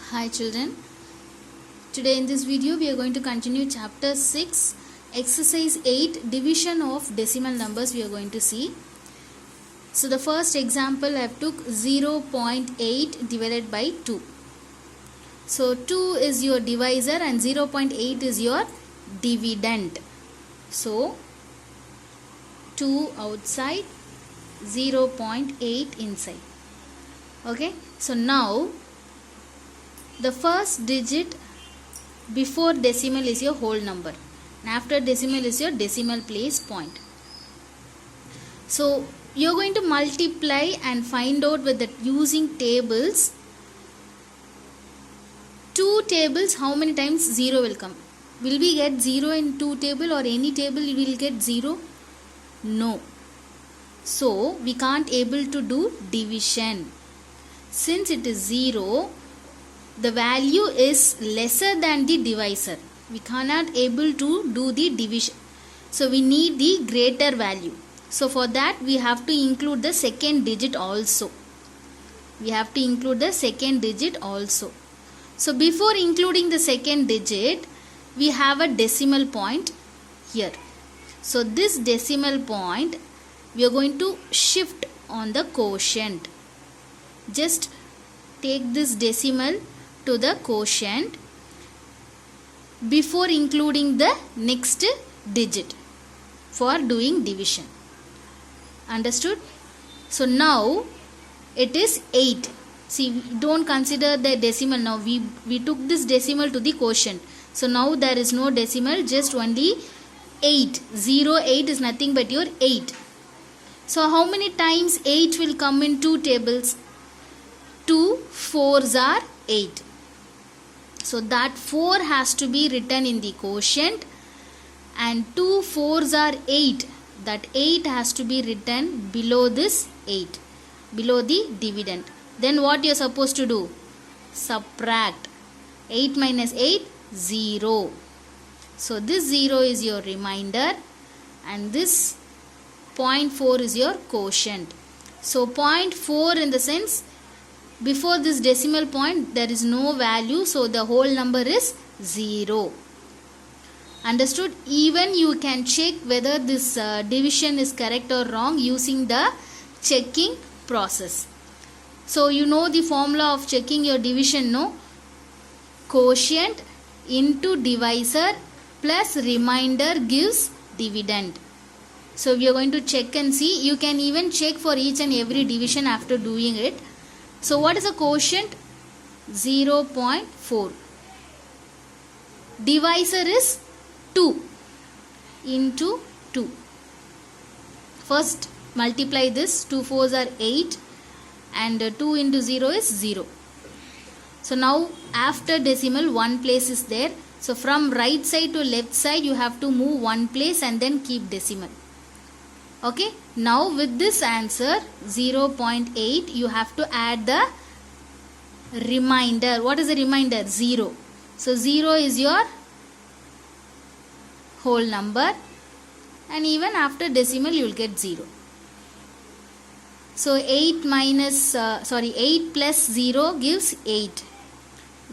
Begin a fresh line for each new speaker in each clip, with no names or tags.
Hi children, today in this video we are going to continue chapter 6, exercise 8, division of decimal numbers we are going to see. So the first example I have took 0.8 divided by 2. So 2 is your divisor and 0.8 is your dividend. So 2 outside, 0.8 inside. Okay, so now the first digit before decimal is your whole number and after decimal is your decimal place point. So you are going to multiply and find out with the using tables. Two tables, how many times 0 will come? Will we get 0 in two table or any table you will get 0? No. So we can't able to do division. Since it is 0, the value is lesser than the divisor. We cannot able to do the division. So we need the greater value. So for that we have to include the second digit also. We have to include the second digit also. So before including the second digit, we have a decimal point here. So this decimal point we are going to shift on the quotient. Just take this decimal to the quotient before including the next digit for doing division. Understood? So now it is 8. See, don't consider the decimal now. We took this decimal to the quotient. So now there is no decimal, just only 8. 0, 8 is nothing but your 8. So how many times 8 will come in two tables? 2 4s are 8. So that 4 has to be written in the quotient and 2 4s are 8. That 8 has to be written below this 8, below the dividend. Then what you are supposed to do? Subtract. 8 minus 8, 0. So this 0 is your remainder and this 0.4 is your quotient. So 0.4 in the sense, before this decimal point there is no value, so the whole number is 0. Understood? Even you can check whether this division is correct or wrong using the checking process. So you know the formula of checking your division, no? Quotient into divisor plus remainder gives dividend. So we are going to check and see. You can even check for each and every division after doing it. So what is a quotient? 0.4. Divisor is 2 into 2. First multiply this. 2 4s are 8 and 2 into 0 is 0. So now after decimal one place is there. So from right side to left side you have to move one place and then keep decimal. Okay, now with this answer 0.8 you have to add the remainder. What is the remainder? 0. So 0 is your whole number and even after decimal you will get 0. So 8 plus 0 gives 8.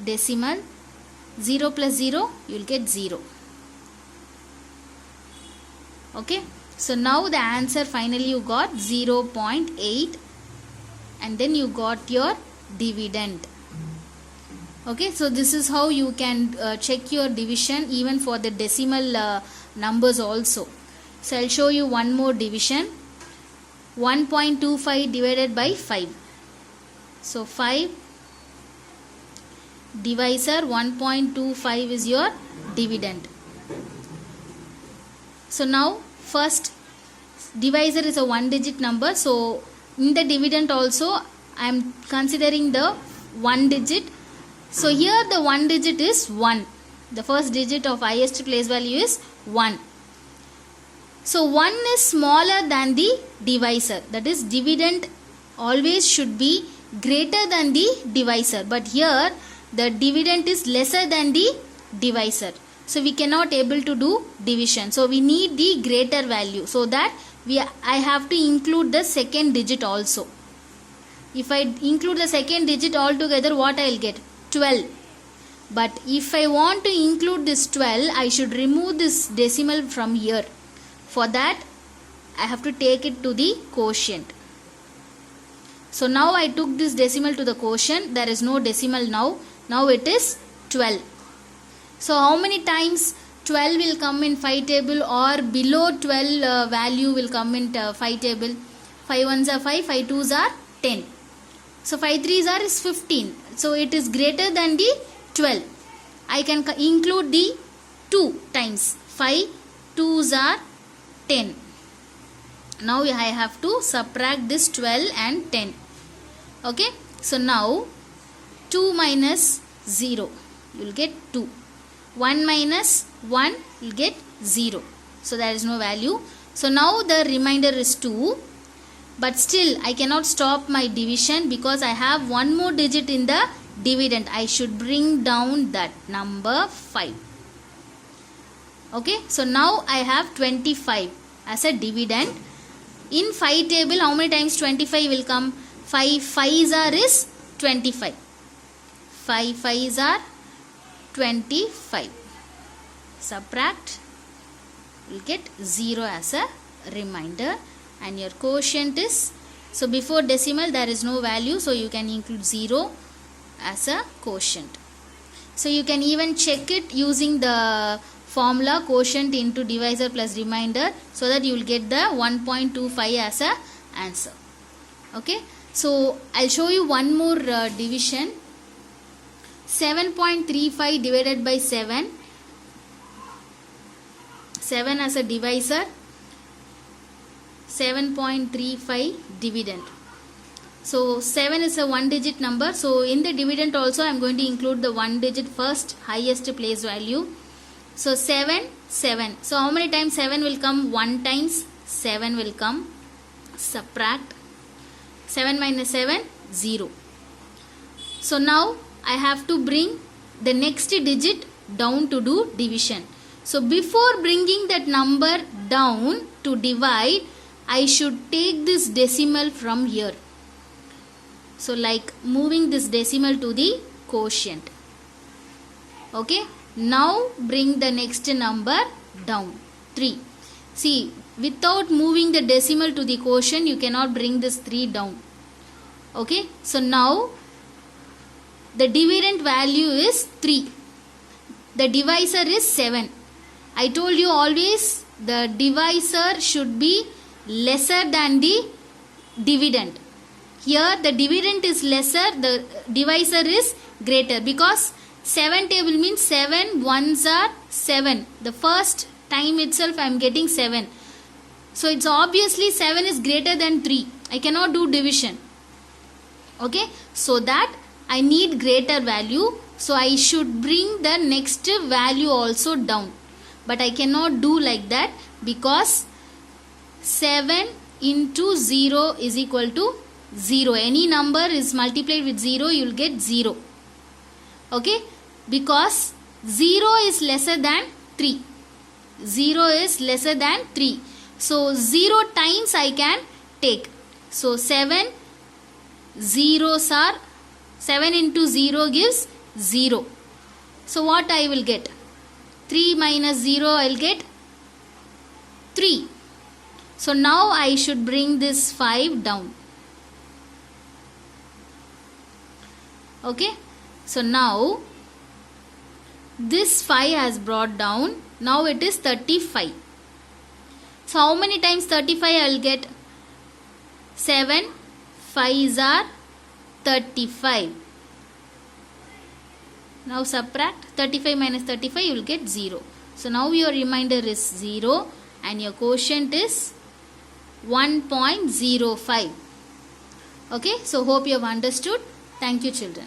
Decimal 0 plus 0 you will get 0. Okay. So now the answer finally you got 0.8 and then you got your dividend. Okay, so this is how you can check your division even for the decimal numbers also. So I'll show you one more division. 1.25 divided by 5. So 5 divisor 1.25 is your dividend. So now first divisor is a one digit number, so in the dividend also I am considering the one digit. So here the one digit is 1. The first digit of highest place value is 1. So 1 is smaller than the divisor. That is, dividend always should be greater than the divisor, but here the dividend is lesser than the divisor. So we cannot able to do division. So we need the greater value. So that I have to include the second digit also. If I include the second digit altogether, what I will get? 12. But if I want to include this 12, I should remove this decimal from here. For that, I have to take it to the quotient. So now I took this decimal to the quotient. There is no decimal now. Now it is 12. So how many times 12 will come in 5 table, or below 12 value will come in 5 table? 5 ones are 5, 5 twos are 10. So 5 threes are is 15. So it is greater than the 12. I can include the 2 times. 5 twos are 10. Now I have to subtract this 12 and 10. Okay. So now 2 minus 0, you will get 2. 1 minus 1, you will get 0. So there is no value. So now the remainder is 2. But still I cannot stop my division because I have one more digit in the dividend. I should bring down that number 5. Okay. So now I have 25 as a dividend. In 5 table, how many times 25 will come? 5 5s are is 25. 5 5s are 25. Subtract, you will get 0 as a remainder, and your quotient is, so before decimal there is no value, so you can include 0 as a quotient. So you can even check it using the formula quotient into divisor plus remainder, so that you will get the 1.25 as a answer. Okay. So I'll show you one more division. 7.35 divided by 7. 7 as a divisor. 7.35 dividend. So 7 is a one digit number. So in the dividend also I am going to include the one digit first, highest place value. So 7, 7. So how many times 7 will come? 1 times 7 will come. Subtract. 7 minus 7, 0. So now I have to bring the next digit down to do division. So before bringing that number down to divide, I should take this decimal from here. So like moving this decimal to the quotient. Okay. Now bring the next number down. 3. See, without moving the decimal to the quotient, you cannot bring this 3 down. Okay. So now the dividend value is 3. The divisor is 7. I told you always the divisor should be lesser than the dividend. Here the dividend is lesser, the divisor is greater, because 7 table means 7 ones are 7. The first time itself I am getting 7. So it's obviously 7 is greater than 3. I cannot do division. Okay. So that I need greater value. So I should bring the next value also down. But I cannot do like that, because 7 into 0 is equal to 0. Any number is multiplied with 0, you will get 0. Okay. Because 0 is lesser than 3. 0 is lesser than 3. So 0 times I can take. So 7 zeros are, 7 into 0 gives 0. So what I will get? 3 minus 0 I will get 3. So now I should bring this 5 down. Okay. So now this 5 has brought down. Now it is 35. So how many times 35 I will get? 7 5s are 35. Now subtract 35 minus 35, you will get 0. So now your remainder is 0 and your quotient is 1.05. Okay. So hope you have understood. Thank you, children.